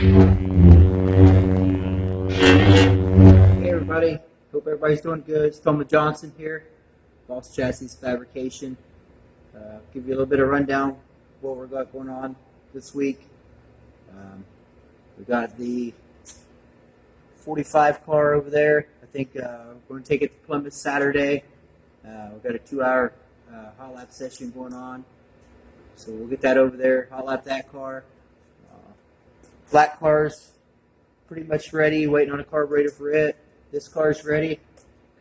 Hey everybody, hope everybody's doing good. It's Toma Johnson here, Boss Chassis Fabrication. Give you a little bit of rundown what we got going on this week. We got the 45 car over there. I think we're going to take it to Plymouth Saturday. We've got a 2-hour hot lap session going on, so we'll get that over there, hot lap that car. Flat car's pretty much ready, waiting on a carburetor for it. This car's ready.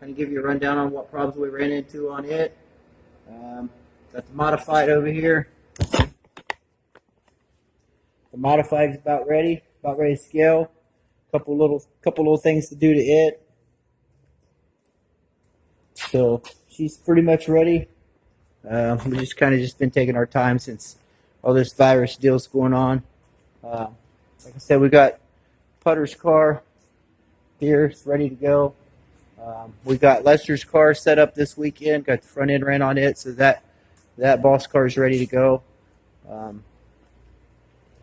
Kind of give you a rundown on what problems we ran into on it. Got the modified over here. The modified is about ready to scale. Couple little things to do to it. So she's pretty much ready. We just been taking our time since all this virus deal's going on. Like I said, we got Putter's car here. It's ready to go. We got Lester's car set up this weekend. Got the front end ran on it, so that boss car is ready to go. So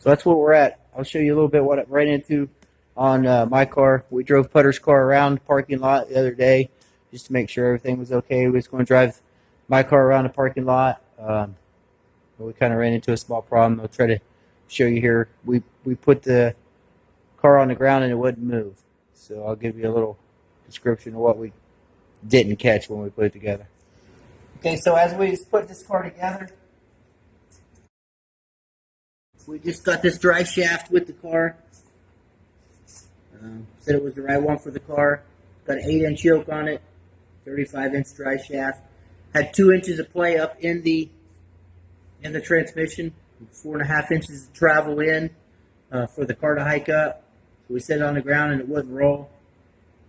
that's where we're at. I'll show you a little bit what I ran into on my car. We drove Putter's car around the parking lot the other day just to make sure everything was okay. We was going to drive my car around the parking lot. But we kind of ran into a small problem. I'll try to show you here. We put the car on the ground and it wouldn't move. So I'll give you a little description of what we didn't catch when we put it together. Okay, so as we just put this car together, we just got this dry shaft with the car. Said it was the right one for the car. Got an 8-inch yoke on it, 35-inch dry shaft. Had 2 inches of play up in the transmission, 4.5 inches of travel in for the car to hike up. So we set it on the ground and it wouldn't roll.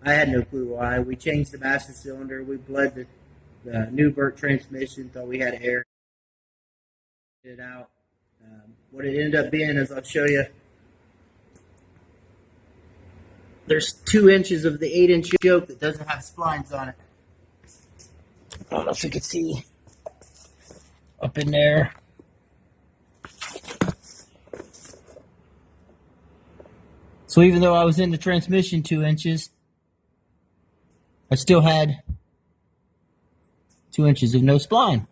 I had no clue why. We changed the master cylinder. We bled the new Burt transmission. Thought we had air. It out. What it ended up being is I'll show you. There's 2 inches of the 8-inch yoke that doesn't have splines on it. I don't know if you can see up in there. So even though I was in the transmission 2 inches, I still had 2 inches of no spline,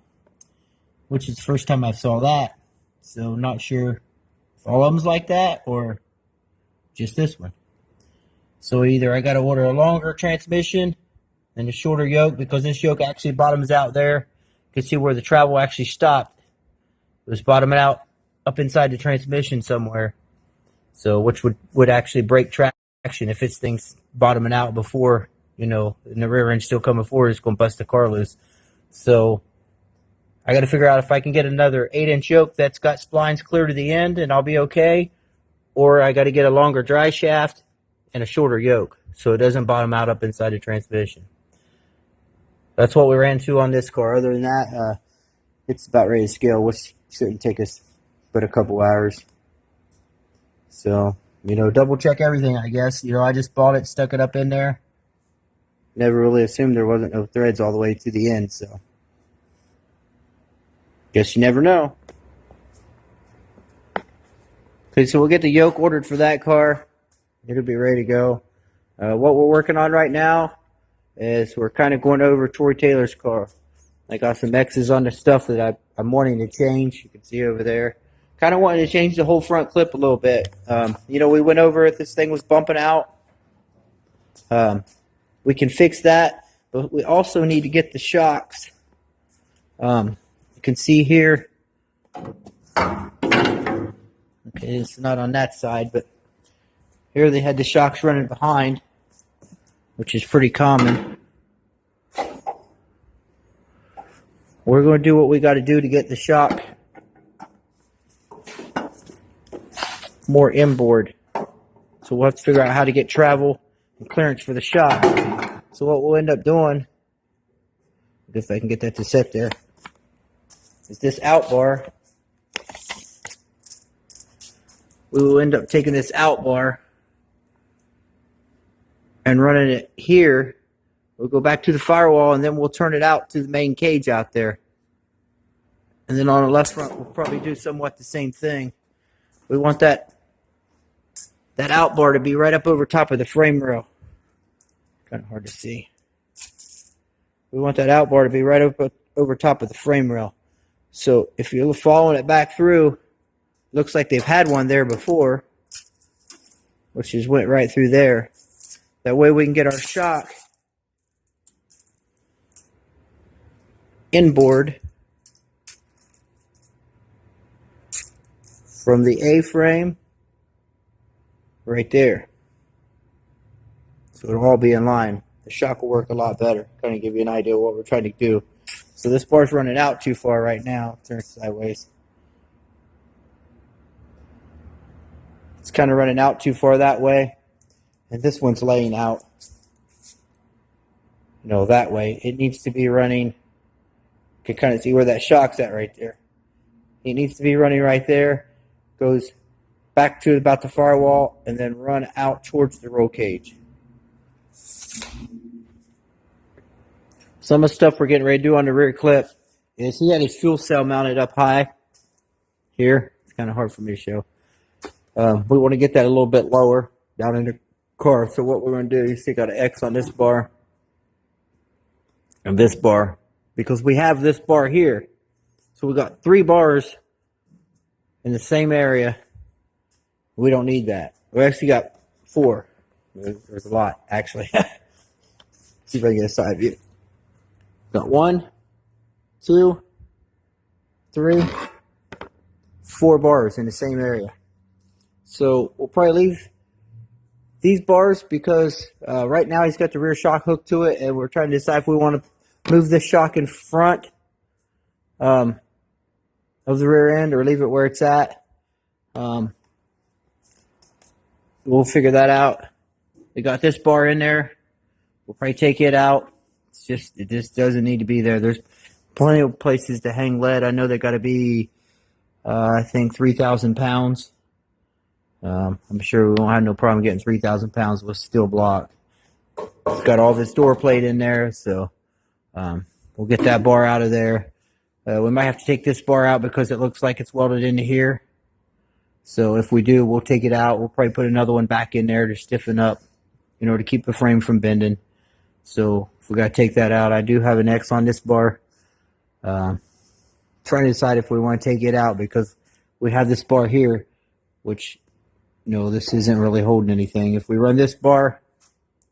which is the first time I saw that. So not sure if all of them's like that or just this one. So either I got to order a longer transmission and a shorter yoke, because this yoke actually bottoms out there. You can see where the travel actually stopped. It was bottoming out up inside the transmission somewhere. So which would actually break traction if this thing's bottoming out before, and the rear end still coming forward, it's going to bust the car loose. So I got to figure out if I can get another 8-inch yoke that's got splines clear to the end and I'll be okay. Or I got to get a longer dry shaft and a shorter yoke so it doesn't bottom out up inside the transmission. That's what we ran into on this car. Other than that, it's about ready to scale, which shouldn't take us but a couple hours. So, double check everything, I guess. I just bought it, stuck it up in there. Never really assumed there wasn't no threads all the way to the end, so guess you never know. Okay, so we'll get the yoke ordered for that car. It'll be ready to go. What we're working on right now is we're kind of going over Troy Taylor's car. I got some X's on the stuff that I'm wanting to change. You can see over there. Kind of wanted to change the whole front clip a little bit. We went over it. This thing was bumping out. We can fix that, but we also need to get the shocks. You can see here. Okay, it's not on that side, but here they had the shocks running behind, which is pretty common. We're going to do what we got to do to get the shock more inboard. So we'll have to figure out how to get travel and clearance for the shock. So what we'll end up doing, if I can get that to set there, is this out bar. We will end up taking this out bar and running it here. We'll go back to the firewall and then we'll turn it out to the main cage out there. And then on the left front, we'll probably do somewhat the same thing. We want that that out bar to be right up over top of the frame rail. Kind of hard to see. We want that out bar to be right up over top of the frame rail. So if you're following it back through, looks like they've had one there before, which just went right through there. That way we can get our shock inboard from the A-frame right there. So it'll all be in line. The shock will work a lot better. Kind of give you an idea of what we're trying to do. So this bar's running out too far right now. Turn it sideways. It's kind of running out too far that way. And this one's laying out, that way. It needs to be running. You can kind of see where that shock's at right there. It needs to be running right there. Goes back to about the firewall and then run out towards the roll cage. Some of the stuff we're getting ready to do on the rear clip is he had his fuel cell mounted up high here. It's kind of hard for me to show. We want to get that a little bit lower down in the car. So what we're going to do is stick out an X on this bar and this bar, because we have this bar here. So we got 3 bars in the same area. We don't need that. We actually got 4. There's a lot, actually. See if I can get a side view. Got 1, 2, 3, 4 bars in the same area. So we'll probably leave these bars because right now he's got the rear shock hooked to it, and we're trying to decide if we want to move this shock in front of the rear end or leave it where it's at. We'll figure that out. We got this bar in there. We'll probably take it out. It just doesn't need to be there. There's plenty of places to hang lead. I know they got to be, I think, 3,000 pounds. I'm sure we won't have no problem getting 3,000 pounds with steel block. It's got all this door plate in there, so we'll get that bar out of there. We might have to take this bar out because it looks like it's welded into here. So if we do, we'll take it out. We'll probably put another one back in there to stiffen up, to keep the frame from bending. So if we got to take that out, I do have an X on this bar. Trying to decide if we want to take it out because we have this bar here, which, this isn't really holding anything. If we run this bar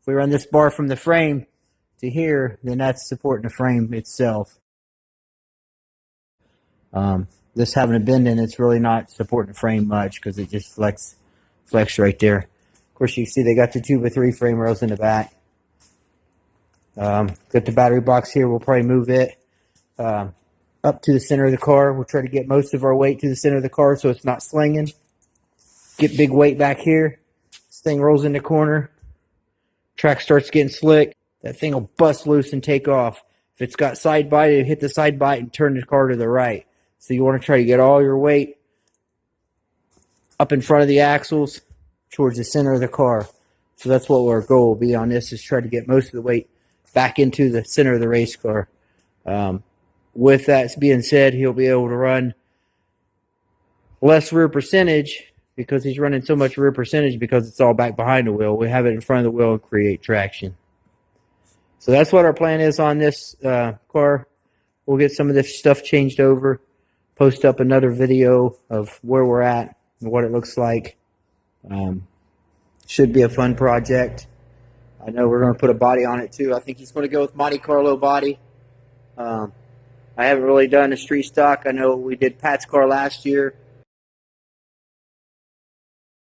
from the frame to here, then that's supporting the frame itself. This having a bend in, it's really not supporting the frame much because it just flex right there. Of course, you can see they got the 2x3 frame rails in the back. Got the battery box here. We'll probably move it up to the center of the car. We'll try to get most of our weight to the center of the car so it's not slinging. Get big weight back here. This thing rolls in the corner. Track starts getting slick. That thing will bust loose and take off. If it's got side bite, it'll hit the side bite and turn the car to the right. So you want to try to get all your weight up in front of the axles towards the center of the car. So that's what our goal will be on this, is try to get most of the weight back into the center of the race car. With that being said, he'll be able to run less rear percentage because he's running so much rear percentage because it's all back behind the wheel. We have it in front of the wheel and create traction. So that's what our plan is on this car. We'll get some of this stuff changed over, post up another video of where we're at and what it looks like. Should be a fun project. I know we're going to put a body on it too. I think he's going to go with Monte Carlo body. I haven't really done a street stock. I know we did Pat's car last year.